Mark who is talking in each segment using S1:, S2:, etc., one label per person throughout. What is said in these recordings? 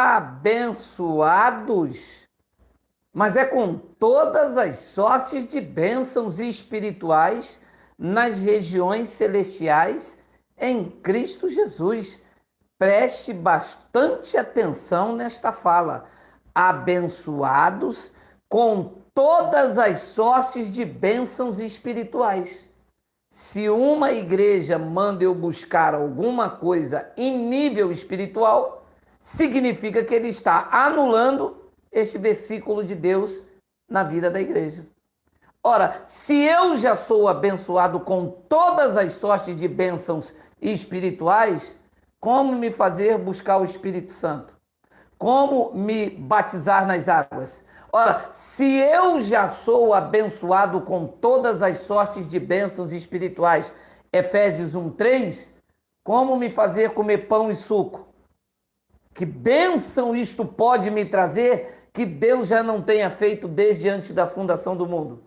S1: abençoados, mas é com todas as sortes de bênçãos espirituais nas regiões celestiais em Cristo Jesus. Preste bastante atenção nesta fala. Abençoados com todas as sortes de bênçãos espirituais. Se uma igreja manda eu buscar alguma coisa em nível espiritual, significa que ele está anulando este versículo de Deus na vida da igreja. Ora, se eu já sou abençoado com todas as sortes de bênçãos espirituais, como me fazer buscar o Espírito Santo? Como me batizar nas águas? Ora, se eu já sou abençoado com todas as sortes de bênçãos espirituais, Efésios 1:3, como me fazer comer pão e suco? Que bênção isto pode me trazer que Deus já não tenha feito desde antes da fundação do mundo?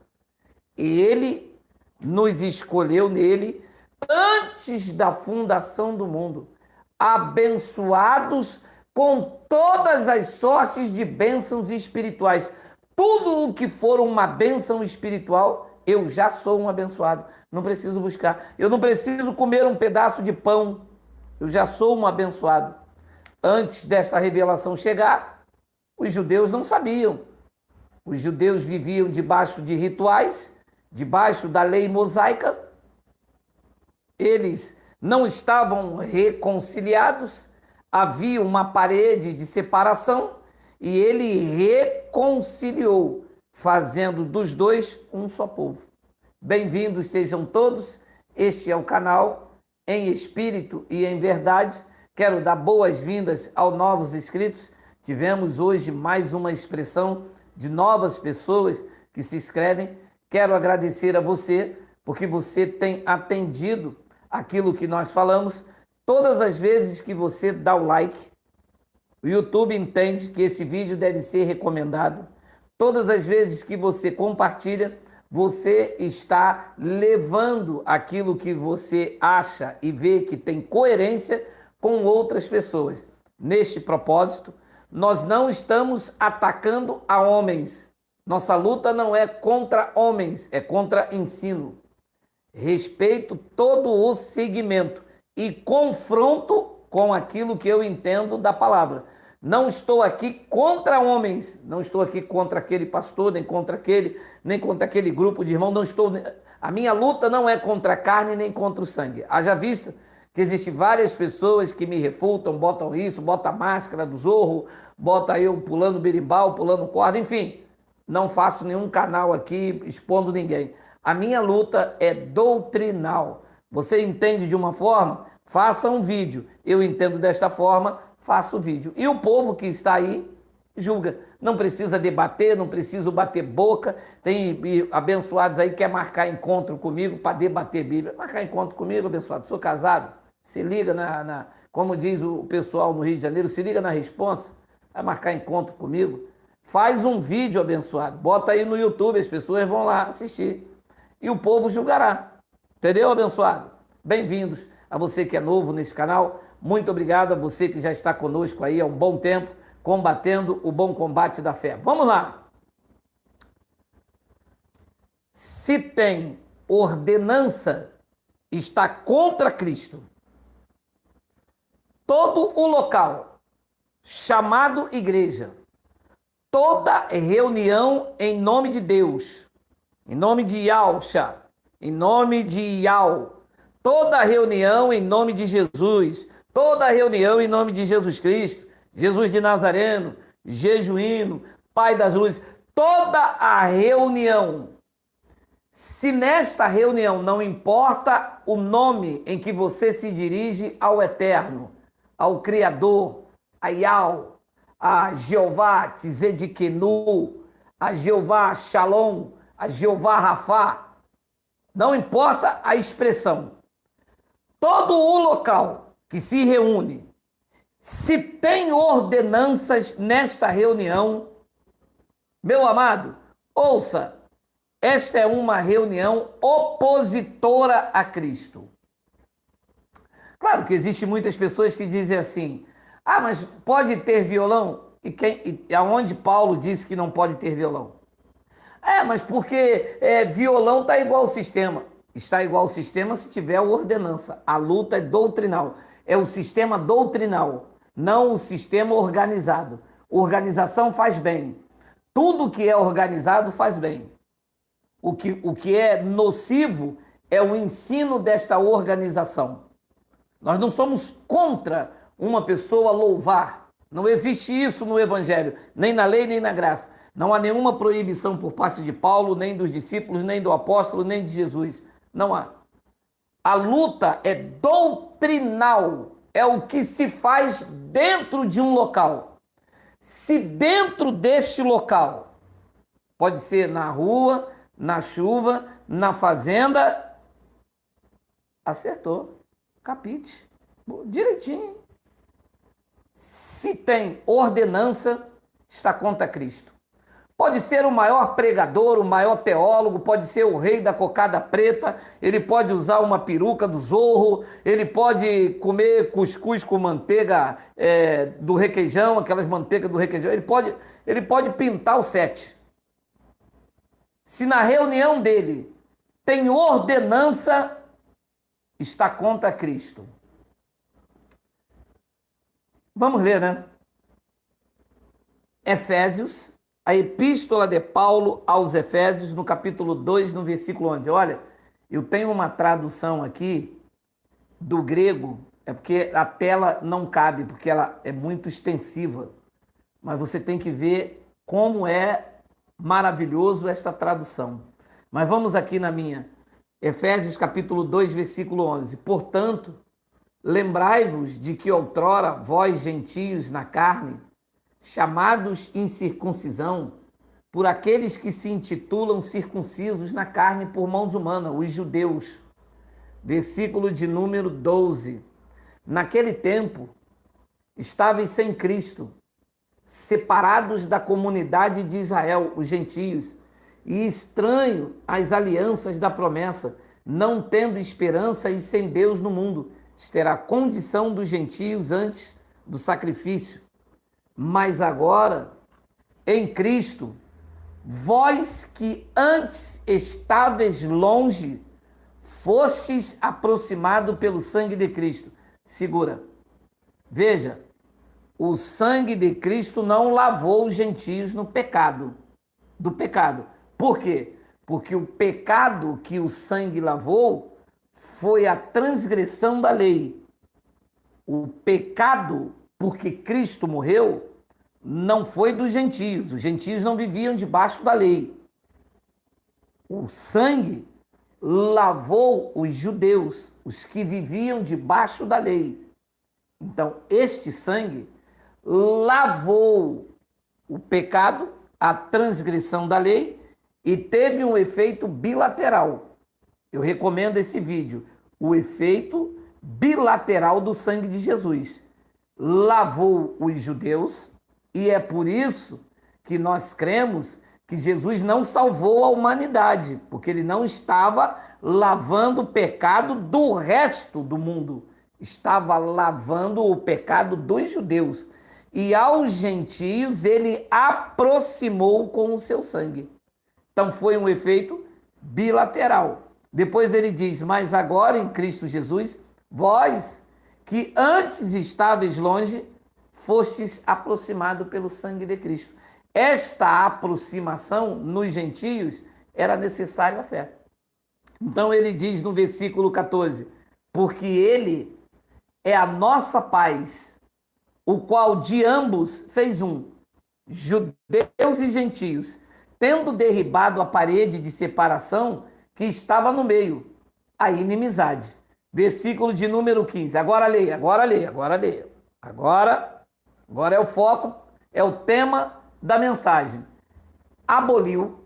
S1: Ele nos escolheu nele antes da fundação do mundo, abençoados com todas as sortes de bênçãos espirituais. Tudo o que for uma bênção espiritual, eu já sou um abençoado. Não preciso buscar. Eu não preciso comer um pedaço de pão. Eu já sou um abençoado. Antes desta revelação chegar, os judeus não sabiam. Os judeus viviam debaixo de rituais, debaixo da lei mosaica. Eles não estavam reconciliados. Havia uma parede de separação e ele reconciliou, fazendo dos dois um só povo. Bem-vindos sejam todos. Este é o canal Em Espírito e em Verdade. Quero dar boas-vindas aos novos inscritos. Tivemos hoje mais uma expressão de novas pessoas que se inscrevem. Quero agradecer a você, porque você tem atendido aquilo que nós falamos. Todas as vezes que você dá o like, o YouTube entende que esse vídeo deve ser recomendado. Todas as vezes que você compartilha, você está levando aquilo que você acha e vê que tem coerência com outras pessoas. Neste propósito, nós não estamos atacando a homens. Nossa luta não é contra homens, é contra ensino. Respeito todo o segmento e confronto com aquilo que eu entendo da palavra. Não estou aqui contra homens, não estou aqui contra aquele pastor, nem contra aquele grupo de irmãos, não estou. A minha luta não é contra a carne nem contra o sangue. Haja vista que existem várias pessoas que me refutam, botam isso, botam a máscara do Zorro, botam eu pulando berimbau, pulando corda, enfim. Não faço nenhum canal aqui expondo ninguém. A minha luta é doutrinal. Você entende de uma forma? Faça um vídeo. Eu entendo desta forma, faço o vídeo. E o povo que está aí julga. Não precisa debater, não preciso bater boca. Tem abençoados aí que quer marcar encontro comigo para debater Bíblia. Marcar encontro comigo, abençoado. Sou casado. Se liga como diz o pessoal no Rio de Janeiro, se liga na responsa. Vai marcar encontro comigo. Faz um vídeo, abençoado. Bota aí no YouTube, as pessoas vão lá assistir. E o povo julgará. Entendeu, abençoado? Bem-vindos a você que é novo nesse canal. Muito obrigado a você que já está conosco aí há um bom tempo, combatendo o bom combate da fé. Vamos lá. Se tem ordenança, está contra Cristo. Todo o local chamado igreja, toda reunião em nome de Deus, em nome de Yahshua, em nome de Yahweh, toda reunião em nome de Jesus, toda reunião em nome de Jesus Cristo, Jesus de Nazareno, Jejuíno, Pai das Luzes, toda a reunião. Se nesta reunião não importa o nome em que você se dirige ao Eterno, ao Criador, a Yahweh, a Jeová Tzedekenu, a Jeová Shalom, a Jeová Rafá, não importa a expressão. Todo o local que se reúne, se tem ordenanças nesta reunião, meu amado, ouça, esta é uma reunião opositora a Cristo. Claro que existem muitas pessoas que dizem assim, Ah, mas pode ter violão? E aonde Paulo disse que não pode ter violão? Mas porque violão está igual ao sistema. Está igual ao sistema se tiver ordenança. A luta é doutrinal. É o sistema doutrinal, não o sistema organizado. Organização faz bem. Tudo que é organizado faz bem. O que é nocivo é o ensino desta organização. Nós não somos contra uma pessoa louvar. Não existe isso no Evangelho, nem na lei, nem na graça. Não há nenhuma proibição por parte de Paulo, nem dos discípulos, nem do apóstolo, nem de Jesus. Não há. A luta é doutrinal. É o que se faz dentro de um local. Se dentro deste local, pode ser na rua, na chuva, na fazenda, acertou. Capite. Direitinho. Se tem ordenança, está contra Cristo. Pode ser o maior pregador, o maior teólogo, pode ser o rei da cocada preta, ele pode usar uma peruca do Zorro, ele pode comer cuscuz com manteiga do requeijão, aquelas manteigas do requeijão, ele pode pintar o sete. Se na reunião dele tem ordenança, está contra Cristo. Vamos ler, né? Efésios, a epístola de Paulo aos Efésios, no capítulo 2, no versículo 11. Olha, eu tenho uma tradução aqui do grego, é porque a tela não cabe, porque ela é muito extensiva. Mas você tem que ver como é maravilhoso esta tradução. Mas vamos aqui na minha. Efésios capítulo 2, versículo 11. Portanto, lembrai-vos de que outrora vós, gentios na carne, chamados incircuncisão, por aqueles que se intitulam circuncisos na carne por mãos humanas, os judeus. Versículo de número 12. Naquele tempo, estáveis sem Cristo, separados da comunidade de Israel, os gentios, e estranho às alianças da promessa, não tendo esperança e sem Deus no mundo. Esta era a condição dos gentios antes do sacrifício. Mas agora, em Cristo, vós que antes estáveis longe, fostes aproximados pelo sangue de Cristo. Segura. Veja, o sangue de Cristo não lavou os gentios no pecado, do pecado. Por quê? Porque o pecado que o sangue lavou foi a transgressão da lei. O pecado, porque Cristo morreu, não foi dos gentios. Os gentios não viviam debaixo da lei. O sangue lavou os judeus, os que viviam debaixo da lei. Então, este sangue lavou o pecado, a transgressão da lei, e teve um efeito bilateral. Eu recomendo esse vídeo. O efeito bilateral do sangue de Jesus. Lavou os judeus, e é por isso que nós cremos que Jesus não salvou a humanidade, porque ele não estava lavando o pecado do resto do mundo. Estava lavando o pecado dos judeus. E aos gentios ele aproximou com o seu sangue. Então foi um efeito bilateral. Depois ele diz, mas agora em Cristo Jesus, vós que antes estáveis longe, fostes aproximados pelo sangue de Cristo. Esta aproximação nos gentios era necessária a fé. Então ele diz no versículo 14, porque ele é a nossa paz, o qual de ambos fez um, judeus e gentios, tendo derribado a parede de separação que estava no meio, a inimizade. Versículo de número 15. Agora leia, agora leia, agora leia. Agora é o foco, é o tema da mensagem. Aboliu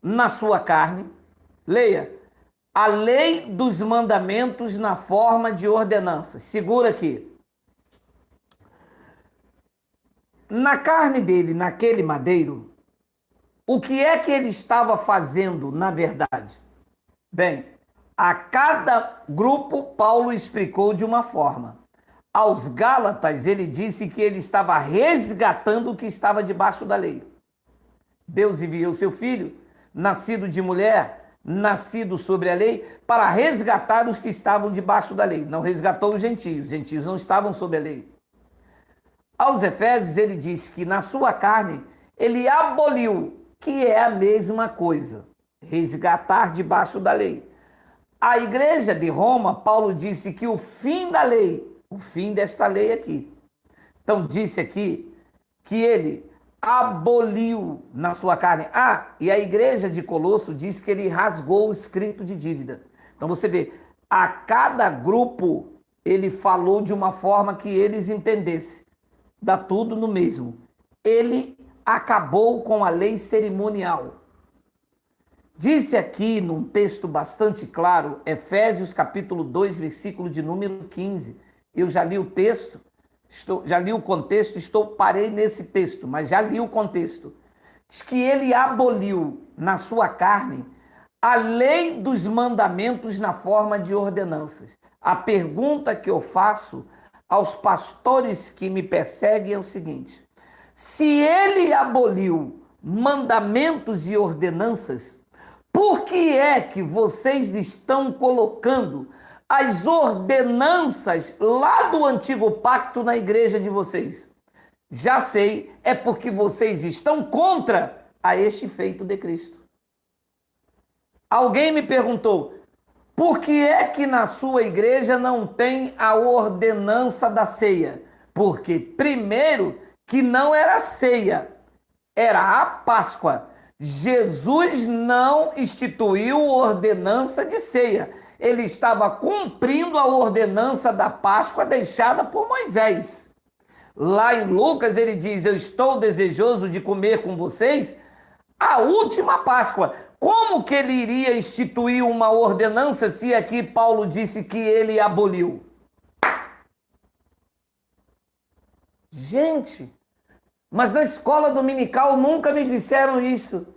S1: na sua carne, leia, a lei dos mandamentos na forma de ordenanças. Segura aqui. Na carne dele, naquele madeiro, o que é que ele estava fazendo, na verdade? Bem, a cada grupo, Paulo explicou de uma forma. Aos Gálatas, ele disse que ele estava resgatando o que estava debaixo da lei. Deus enviou seu filho, nascido de mulher, nascido sobre a lei, para resgatar os que estavam debaixo da lei. Não resgatou os gentios não estavam sob a lei. Aos Efésios, ele diz que na sua carne, ele aboliu, que é a mesma coisa, resgatar debaixo da lei. A igreja de Roma, Paulo disse que o fim da lei, o fim desta lei aqui. Então, disse aqui que ele aboliu na sua carne. E a igreja de Colosso diz que ele rasgou o escrito de dívida. Então, você vê, a cada grupo ele falou de uma forma que eles entendessem. Dá tudo no mesmo. Ele acabou com a lei cerimonial. Disse aqui num texto bastante claro, Efésios capítulo 2, versículo de número 15. Eu já li o texto, já li o contexto, parei nesse texto, mas já li o contexto. Diz que ele aboliu na sua carne a lei dos mandamentos na forma de ordenanças. A pergunta que eu faço aos pastores que me perseguem é o seguinte: se ele aboliu mandamentos e ordenanças, por que é que vocês estão colocando as ordenanças lá do antigo pacto na igreja de vocês? Já sei, é porque vocês estão contra a este feito de Cristo. Alguém me perguntou, por que é que na sua igreja não tem a ordenança da ceia? Porque, primeiro, que não era ceia, era a Páscoa. Jesus não instituiu ordenança de ceia. Ele estava cumprindo a ordenança da Páscoa deixada por Moisés. Lá em Lucas ele diz, eu estou desejoso de comer com vocês a última Páscoa. Como que ele iria instituir uma ordenança se aqui Paulo disse que ele aboliu? Gente, mas na escola dominical nunca me disseram isso.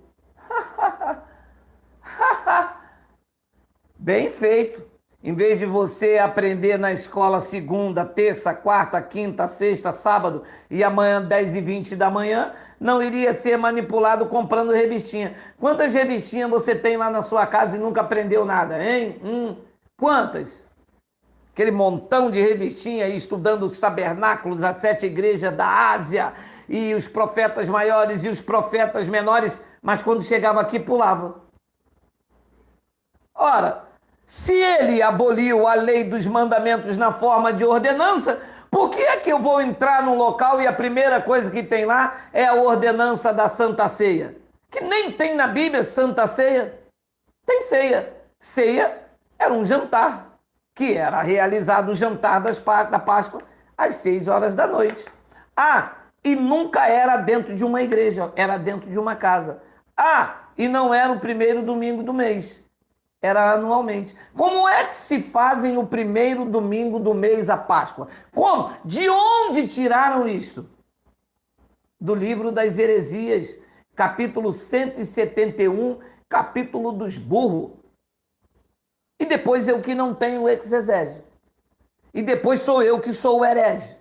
S1: Bem feito. Em vez de você aprender na escola segunda, terça, quarta, quinta, sexta, sábado e amanhã 10h20 da manhã, não iria ser manipulado comprando revistinha. Quantas revistinhas você tem lá na sua casa e nunca aprendeu nada, hein? Quantas? Aquele montão de revistinha estudando os tabernáculos, as 7 igrejas da Ásia e os profetas maiores e os profetas menores, mas quando chegava aqui pulava. Ora, se ele aboliu a lei dos mandamentos na forma de ordenança, por que é que eu vou entrar num local e a primeira coisa que tem lá é a ordenança da Santa Ceia? Que nem tem na Bíblia Santa Ceia. Tem ceia. Ceia era um jantar, que era realizado o jantar da Páscoa às 6 horas da noite. E nunca era dentro de uma igreja, era dentro de uma casa. E não era o primeiro domingo do mês. Era anualmente. Como é que se fazem o primeiro domingo do mês a Páscoa? Como? De onde tiraram isto? Do livro das heresias, capítulo 171, capítulo dos burros. E depois eu que não tenho exegese. E depois sou eu que sou o herege.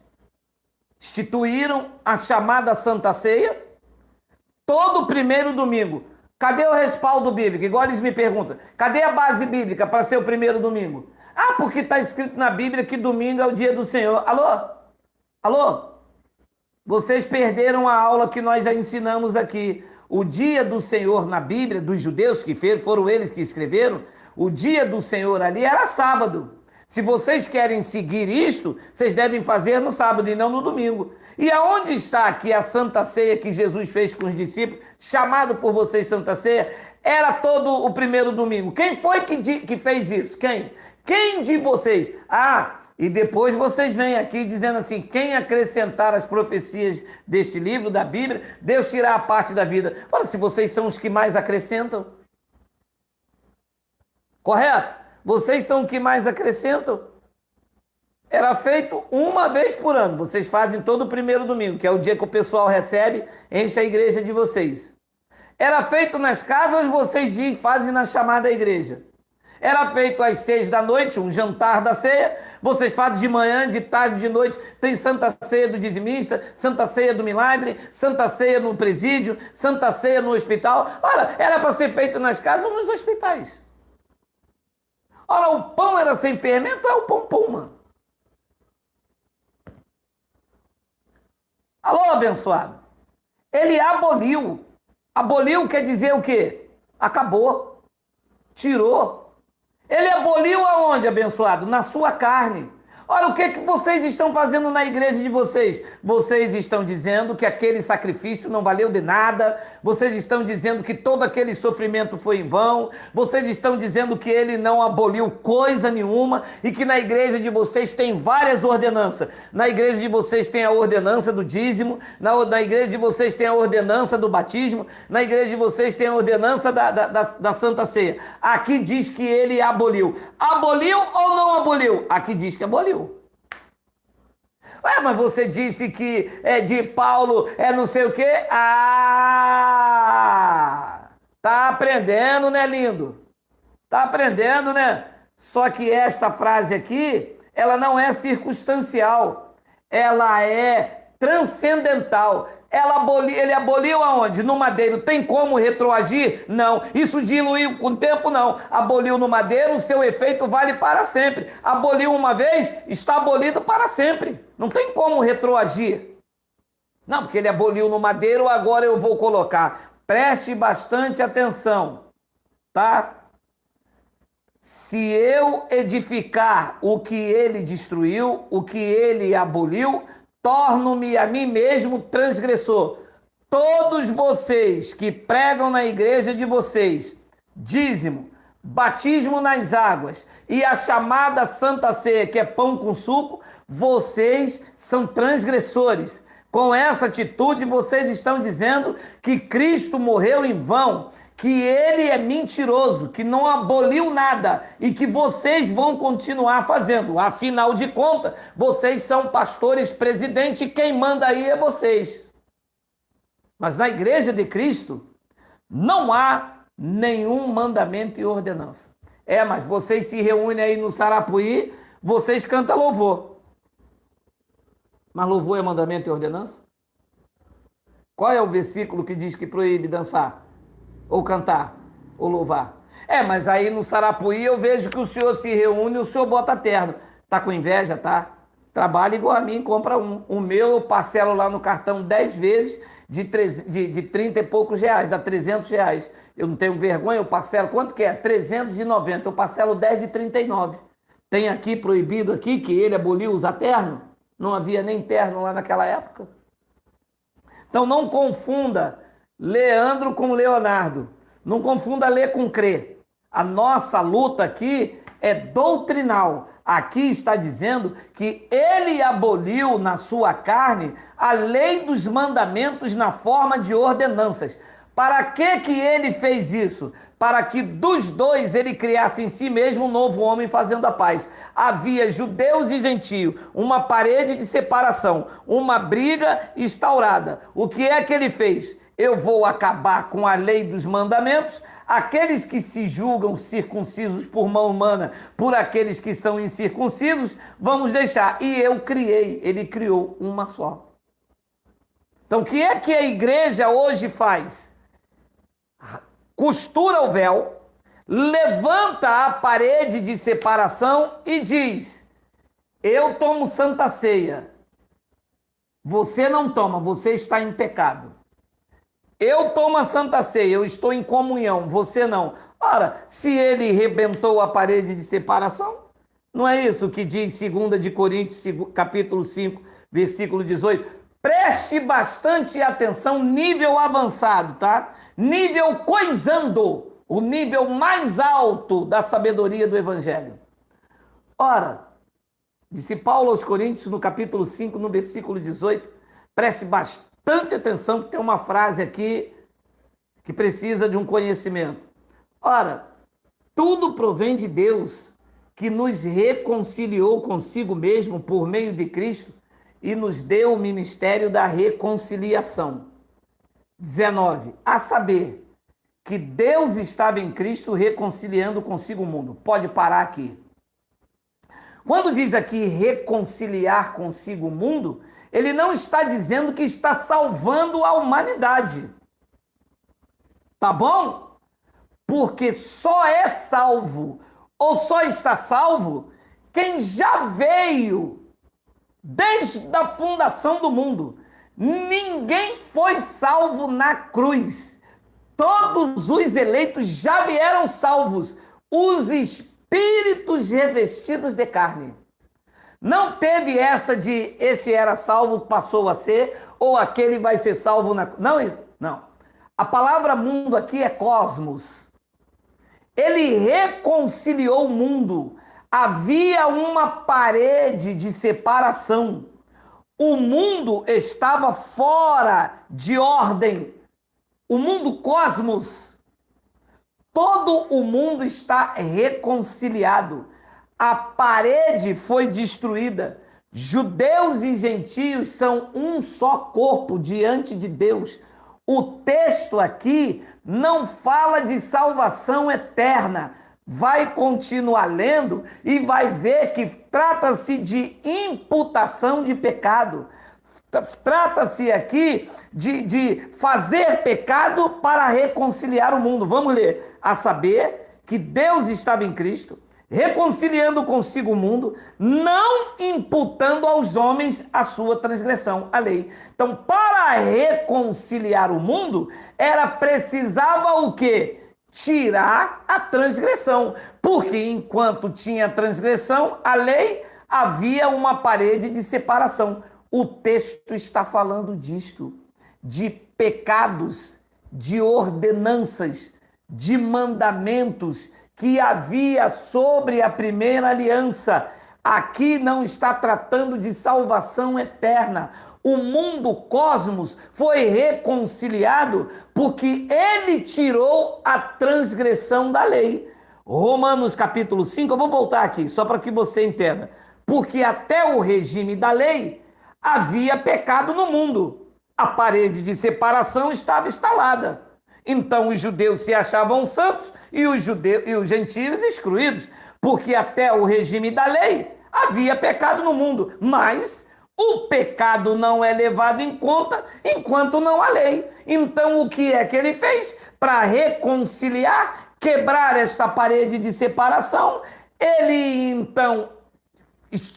S1: Instituíram a chamada Santa Ceia todo primeiro domingo. Cadê o respaldo bíblico? Igual eles me perguntam, cadê a base bíblica para ser o primeiro domingo? Porque está escrito na Bíblia que domingo é o dia do Senhor. Alô? Vocês perderam a aula que nós já ensinamos aqui. O dia do Senhor na Bíblia, dos judeus que foram eles que escreveram, o dia do Senhor ali era sábado. Se vocês querem seguir isto, vocês devem fazer no sábado e não no domingo. E aonde está aqui a Santa Ceia que Jesus fez com os discípulos, chamado por vocês Santa Ceia? Era todo o primeiro domingo. Quem foi que fez isso? Quem? Quem de vocês? E depois vocês vêm aqui dizendo assim, quem acrescentar as profecias deste livro, da Bíblia, Deus tirar a parte da vida. Olha, se vocês são os que mais acrescentam. Correto? Vocês são os que mais acrescentam. Era feito uma vez por ano. Vocês fazem todo o primeiro domingo, que é o dia que o pessoal recebe, enche a igreja de vocês. Era feito nas casas, vocês fazem na chamada igreja. Era feito às 6 da noite, um jantar da ceia. Vocês fazem de manhã, de tarde, de noite. Tem Santa Ceia do dizimista, Santa Ceia do milagre, Santa Ceia no presídio, Santa Ceia no hospital. Ora, era para ser feito nas casas ou nos hospitais. Ora, o pão era sem fermento, é o pão puma. Alô, abençoado. Ele aboliu. Aboliu quer dizer o quê? Acabou. Tirou. Ele aboliu aonde, abençoado? Na sua carne. Ora, o que vocês estão fazendo na igreja de vocês? Vocês estão dizendo que aquele sacrifício não valeu de nada. Vocês estão dizendo que todo aquele sofrimento foi em vão. Vocês estão dizendo que ele não aboliu coisa nenhuma e que na igreja de vocês tem várias ordenanças. Na igreja de vocês tem a ordenança do dízimo. Na igreja de vocês tem a ordenança do batismo. Na igreja de vocês tem a ordenança da Santa Ceia. Aqui diz que ele aboliu. Aboliu ou não aboliu? Aqui diz que aboliu. Ué, mas você disse que é de Paulo, é não sei o quê. Ah! Tá aprendendo, né, lindo? Tá aprendendo, né? Só que esta frase aqui, ela não é circunstancial. Ela é transcendental. Ele aboliu aonde? No madeiro. Tem como retroagir? Não. Isso diluiu com o tempo? Não. Aboliu no madeiro, o seu efeito vale para sempre. Aboliu uma vez, está abolido para sempre. Não tem como retroagir. Não, porque ele aboliu no madeiro, agora eu vou colocar. Preste bastante atenção, tá? Se eu edificar o que ele destruiu, o que ele aboliu, torno-me a mim mesmo transgressor. Todos vocês que pregam na igreja de vocês, dízimo, batismo nas águas e a chamada Santa Ceia, que é pão com suco, vocês são transgressores. Com essa atitude, vocês estão dizendo que Cristo morreu em vão, que ele é mentiroso, que não aboliu nada e que vocês vão continuar fazendo. Afinal de contas, vocês são pastores presidente e quem manda aí é vocês. Mas na igreja de Cristo não há nenhum mandamento e ordenança. Mas vocês se reúnem aí no Sarapuí, vocês cantam louvor. Mas louvor é mandamento e ordenança? Qual é o versículo que diz que proíbe dançar? Ou cantar, ou louvar? Mas aí no Sarapuí eu vejo que o senhor se reúne e o senhor bota terno. Tá com inveja, tá? Trabalha igual a mim, compra um. O meu eu parcelo lá no cartão 10 vezes de 30 e poucos reais, dá 300 reais. Eu não tenho vergonha, eu parcelo, quanto que é? 390, eu parcelo 10 de 39. Tem aqui proibido aqui que ele aboliu usar terno? Não havia nem terno lá naquela época. Então não confunda Leandro com Leonardo. Não confunda ler com crer. A nossa luta aqui é doutrinal. Aqui está dizendo que ele aboliu na sua carne a lei dos mandamentos na forma de ordenanças. Para que ele fez isso? Para que dos dois ele criasse em si mesmo um novo homem fazendo a paz. Havia judeus e gentios, uma parede de separação, uma briga instaurada. O que é que ele fez? Eu vou acabar com a lei dos mandamentos, aqueles que se julgam circuncisos por mão humana, por aqueles que são incircuncisos, vamos deixar. E eu criei, ele criou uma só. Então, o que é que a igreja hoje faz? Costura o véu, levanta a parede de separação e diz: eu tomo Santa Ceia. Você não toma, você está em pecado. Eu tomo a Santa Ceia, eu estou em comunhão, você não. Ora, se ele rebentou a parede de separação, não é isso que diz 2 de Coríntios, capítulo 5, versículo 18? Preste bastante atenção, nível avançado, tá? Nível coisando, o nível mais alto da sabedoria do Evangelho. Ora, disse Paulo aos Coríntios, no capítulo 5, no versículo 18, preste bastante atenção, que tem uma frase aqui que precisa de um conhecimento. Ora, tudo provém de Deus, que nos reconciliou consigo mesmo por meio de Cristo e nos deu o ministério da reconciliação. 19. A saber, que Deus estava em Cristo reconciliando consigo o mundo. Pode parar aqui. Quando diz aqui reconciliar consigo o mundo, ele não está dizendo que está salvando a humanidade. Tá bom? Porque só é salvo, ou só está salvo, quem já veio desde a fundação do mundo. Ninguém foi salvo na cruz. Todos os eleitos já vieram salvos. Os espíritos revestidos de carne. Não teve essa de esse era salvo, passou a ser, ou aquele vai ser salvo na... Não, não. A palavra mundo aqui é cosmos. Ele reconciliou o mundo. Havia uma parede de separação. O mundo estava fora de ordem. O mundo cosmos. Todo o mundo está reconciliado. A parede foi destruída. Judeus e gentios são um só corpo diante de Deus. O texto aqui não fala de salvação eterna. Vai continuar lendo e vai ver que trata-se de imputação de pecado. Trata-se aqui de fazer pecado para reconciliar o mundo. Vamos ler. A saber que Deus estava em Cristo, reconciliando consigo o mundo, não imputando aos homens a sua transgressão, a lei. Então, para reconciliar o mundo, precisava o quê? Tirar a transgressão. Porque enquanto tinha transgressão, a lei, havia uma parede de separação. O texto está falando disto, de pecados, de ordenanças, de mandamentos que havia sobre a primeira aliança. Aqui não está tratando de salvação eterna. O mundo cosmos foi reconciliado porque ele tirou a transgressão da lei. Romanos capítulo 5, eu vou voltar aqui só para que você entenda. Porque até o regime da lei havia pecado no mundo. A parede de separação estava instalada. Então os judeus se achavam santos e os gentios excluídos, porque até o regime da lei havia pecado no mundo, mas o pecado não é levado em conta enquanto não há lei. Então o que é que ele fez? Para reconciliar, quebrar esta parede de separação, ele então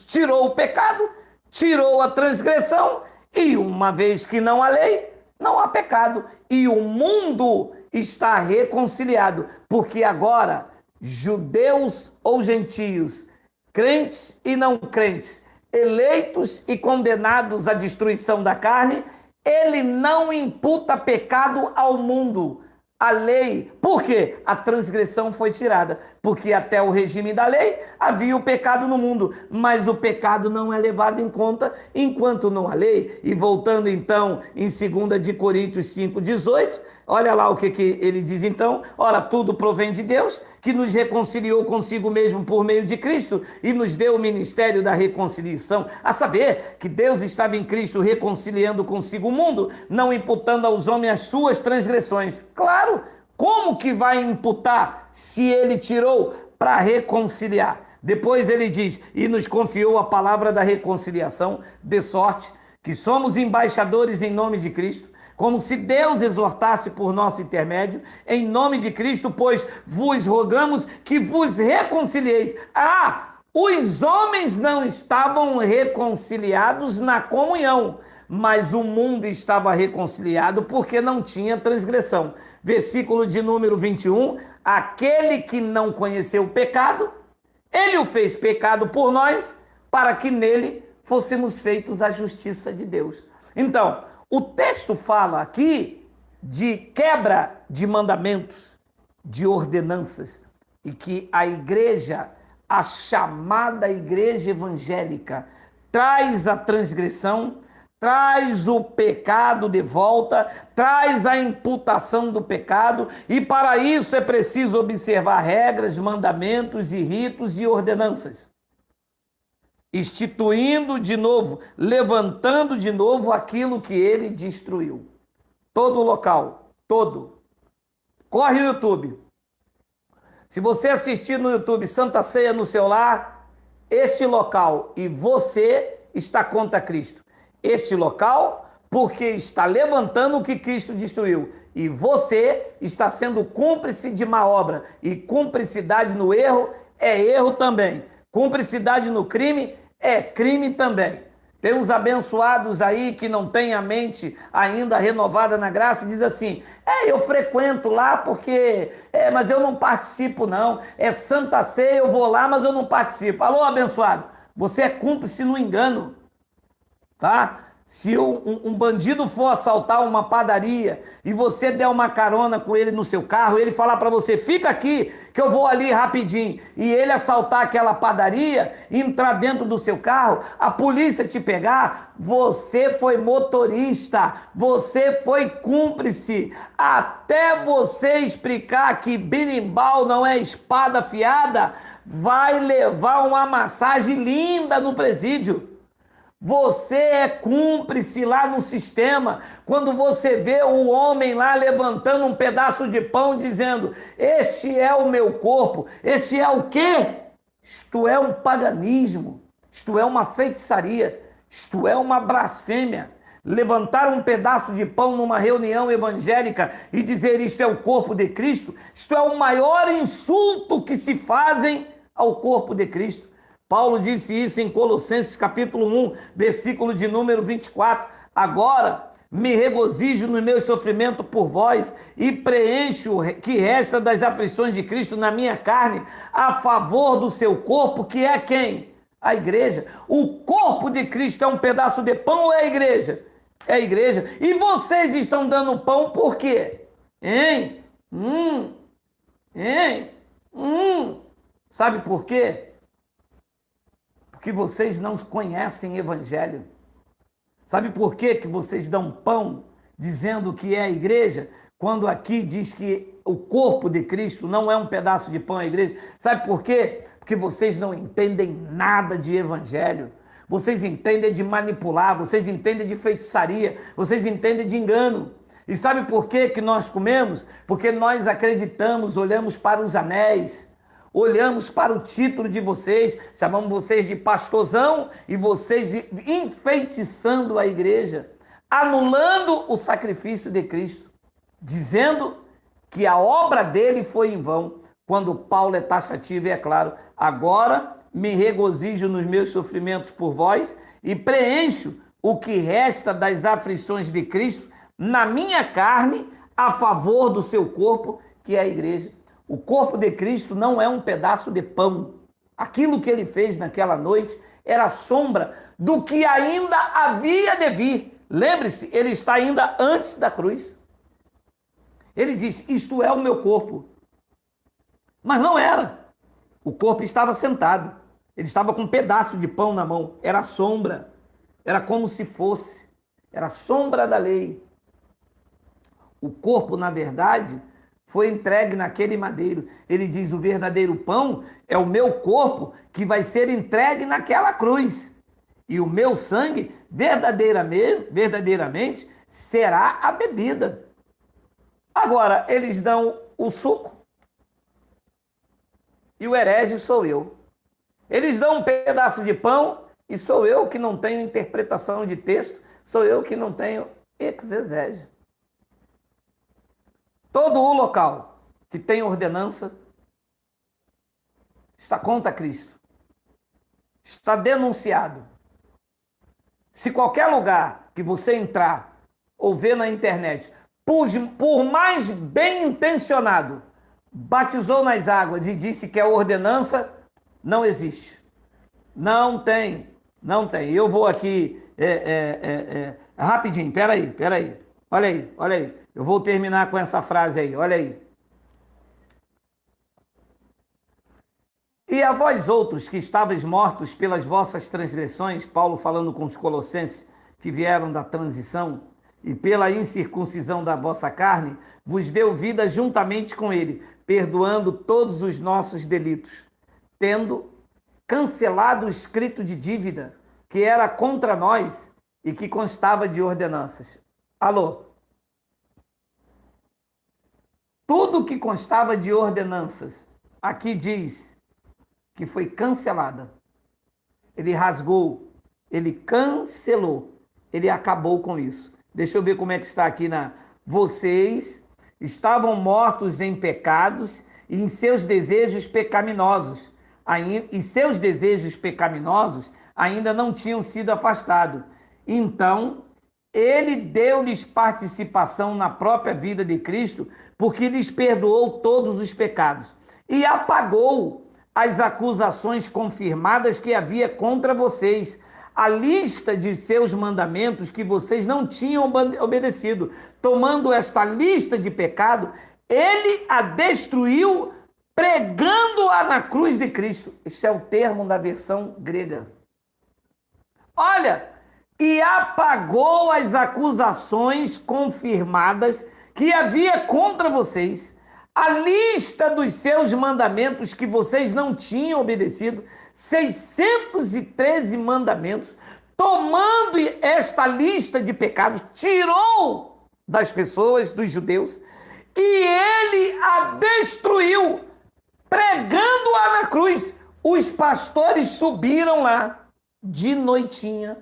S1: tirou o pecado, tirou a transgressão, e uma vez que não há lei, não há pecado. E o mundo está reconciliado, porque agora, judeus ou gentios, crentes e não crentes, eleitos e condenados à destruição da carne, ele não imputa pecado ao mundo. A lei, por quê? A transgressão foi tirada, porque até o regime da lei havia o pecado no mundo, mas o pecado não é levado em conta enquanto não há lei. E voltando então em 2 de Coríntios 5,18, olha lá o que ele diz então. Ora, tudo provém de Deus, que nos reconciliou consigo mesmo por meio de Cristo e nos deu o ministério da reconciliação, a saber, que Deus estava em Cristo reconciliando consigo o mundo, não imputando aos homens as suas transgressões. Claro, como que vai imputar se ele tirou para reconciliar? Depois ele diz, e nos confiou a palavra da reconciliação, de sorte que somos embaixadores em nome de Cristo, como se Deus exortasse por nosso intermédio, em nome de Cristo, pois vos rogamos que vos reconcilieis. Os homens não estavam reconciliados na comunhão, mas o mundo estava reconciliado porque não tinha transgressão. Versículo de número 21, aquele que não conheceu o pecado, ele o fez pecado por nós, para que nele fôssemos feitos a justiça de Deus. Então, o texto fala aqui de quebra de mandamentos, de ordenanças, e que a igreja, a chamada igreja evangélica, traz a transgressão, traz o pecado de volta, traz a imputação do pecado, e para isso é preciso observar regras, mandamentos e ritos e ordenanças. Instituindo de novo, levantando de novo aquilo que ele destruiu. Todo o local, todo. Corre o YouTube. Se você assistir no YouTube Santa Ceia no seu lar, este local e você está contra Cristo. Este local, porque está levantando o que Cristo destruiu. E você está sendo cúmplice de má obra. E cumplicidade no erro é erro também. Cumplicidade no crime é crime também. Tem uns abençoados aí que não têm a mente ainda renovada na graça e diz assim, eu frequento lá porque, mas eu não participo não, é Santa Ceia, eu vou lá, mas eu não participo. Alô, abençoado, você é cúmplice no engano, tá? Se um bandido for assaltar uma padaria e você der uma carona com ele no seu carro, ele falar para você, fica aqui que eu vou ali rapidinho, e ele assaltar aquela padaria, entrar dentro do seu carro, a polícia te pegar, você foi motorista, você foi cúmplice, até você explicar que berimbau não é espada afiada, vai levar uma massagem linda no presídio. Você é cúmplice lá no sistema, quando você vê o homem lá levantando um pedaço de pão dizendo, este é o meu corpo, este é o quê? Isto é um paganismo, isto é uma feitiçaria, isto é uma blasfêmia. Levantar um pedaço de pão numa reunião evangélica e dizer isto é o corpo de Cristo, isto é o maior insulto que se fazem ao corpo de Cristo. Paulo disse isso em Colossenses capítulo 1, versículo de número 24. Agora me regozijo nos meus sofrimentos por vós e preencho o que resta das aflições de Cristo na minha carne a favor do seu corpo, que é quem? A igreja. O corpo de Cristo é um pedaço de pão ou é a igreja? É a igreja. E vocês estão dando pão por quê? Hein? Sabe por quê? Porque vocês não conhecem evangelho. Sabe por quê que vocês dão pão dizendo que é a igreja, quando aqui diz que o corpo de Cristo não é um pedaço de pão, é a igreja? Sabe por quê? Porque vocês não entendem nada de evangelho. Vocês entendem de manipular, vocês entendem de feitiçaria, vocês entendem de engano. E sabe por quê que nós comemos? Porque nós acreditamos, olhamos para os anéis, olhamos para o título de vocês, chamamos vocês de pastorzão e vocês enfeitiçando a igreja, anulando o sacrifício de Cristo, dizendo que a obra dele foi em vão, quando Paulo é taxativo e é claro, agora me regozijo nos meus sofrimentos por vós e preencho o que resta das aflições de Cristo na minha carne a favor do seu corpo, que é a igreja. O corpo de Cristo não é um pedaço de pão. Aquilo que ele fez naquela noite era sombra do que ainda havia de vir. Lembre-se, ele está ainda antes da cruz. Ele disse, isto é o meu corpo. Mas não era. O corpo estava sentado. Ele estava com um pedaço de pão na mão. Era sombra. Era como se fosse. Era sombra da lei. O corpo, na verdade, foi entregue naquele madeiro. Ele diz, o verdadeiro pão é o meu corpo que vai ser entregue naquela cruz. E o meu sangue, verdadeiramente, será a bebida. Agora, eles dão o suco e o herege sou eu. Eles dão um pedaço de pão e sou eu que não tenho interpretação de texto, sou eu que não tenho exegese. Todo o local que tem ordenança está contra Cristo. Está denunciado. Se qualquer lugar que você entrar ou ver na internet, por mais bem intencionado, batizou nas águas e disse que é ordenança, não existe. Não tem. Não tem. Eu vou aqui rapidinho, peraí. Olha aí. Eu vou terminar com essa frase aí, olha aí. E a vós outros que estáveis mortos pelas vossas transgressões, Paulo falando com os colossenses que vieram da transição, e pela incircuncisão da vossa carne, vos deu vida juntamente com ele, perdoando todos os nossos delitos, tendo cancelado o escrito de dívida que era contra nós e que constava de ordenanças. Alô? tudo que constava de ordenanças, aqui diz que foi cancelada. Ele rasgou, ele cancelou, ele acabou com isso. Deixa eu ver como é que está aqui na... Vocês estavam mortos em pecados e em seus desejos pecaminosos. E seus desejos pecaminosos ainda não tinham sido afastados. Então, ele deu-lhes participação na própria vida de Cristo, porque lhes perdoou todos os pecados e apagou as acusações confirmadas que havia contra vocês, a lista de seus mandamentos que vocês não tinham obedecido. Tomando esta lista de pecado, ele a destruiu, pregando-a na cruz de Cristo. Este é o termo da versão grega. Olha, e apagou as acusações confirmadas que havia contra vocês, a lista dos seus mandamentos que vocês não tinham obedecido, 613 mandamentos, tomando esta lista de pecados, tirou das pessoas, dos judeus, e ele a destruiu, pregando-a na cruz. Os pastores subiram lá de noitinha,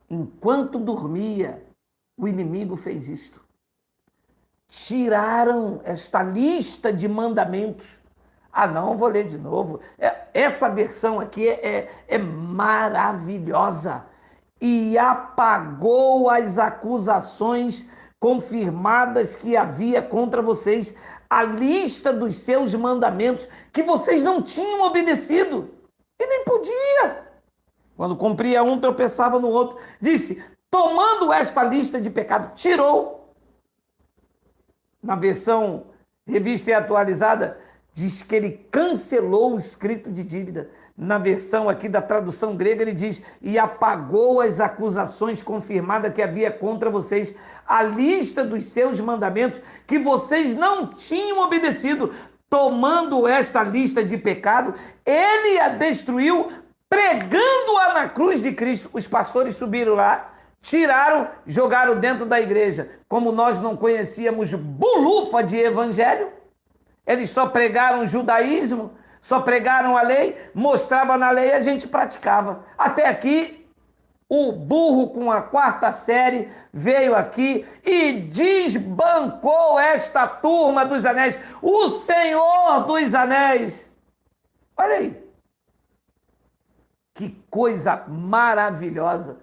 S1: enquanto dormia, o inimigo fez isto. Tiraram esta lista de mandamentos. Ah, não, vou ler de novo. Essa versão aqui é maravilhosa. E apagou as acusações confirmadas que havia contra vocês, a lista dos seus mandamentos que vocês não tinham obedecido. E nem podia. Quando cumpria um, tropeçava no outro. Disse, tomando esta lista de pecado, tirou. Na versão revista e atualizada, diz que ele cancelou o escrito de dívida. Na versão aqui da tradução grega, ele diz, e apagou as acusações confirmadas que havia contra vocês, a lista dos seus mandamentos que vocês não tinham obedecido. Tomando esta lista de pecado, ele a destruiu, pregando-a na cruz de Cristo. Os pastores subiram lá, tiraram, jogaram dentro da igreja. Como nós não conhecíamos bulufa de evangelho, eles só pregaram o judaísmo, só pregaram a lei, mostrava na lei e a gente praticava. Até aqui, o burro com a 4ª série veio aqui e desbancou esta turma dos anéis, o Senhor dos Anéis. Olha aí, que coisa maravilhosa.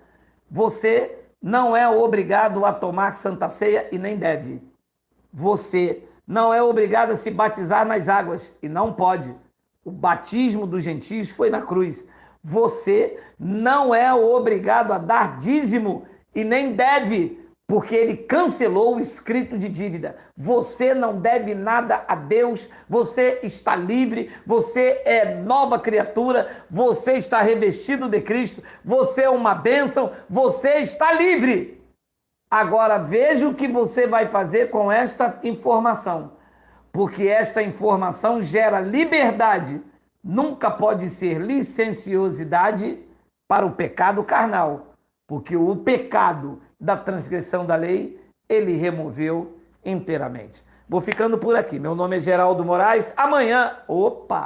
S1: Você não é obrigado a tomar Santa Ceia e nem deve. Você não é obrigado a se batizar nas águas e não pode. O batismo dos gentios foi na cruz. Você não é obrigado a dar dízimo e nem deve, porque ele cancelou o escrito de dívida. Você não deve nada a Deus, você está livre, você é nova criatura, você está revestido de Cristo, você é uma bênção, você está livre. Agora veja o que você vai fazer com esta informação, porque esta informação gera liberdade, nunca pode ser licenciosidade para o pecado carnal, porque o pecado da transgressão da lei, ele removeu inteiramente. Vou ficando por aqui. Meu nome é Geraldo Moraes. Amanhã, opa!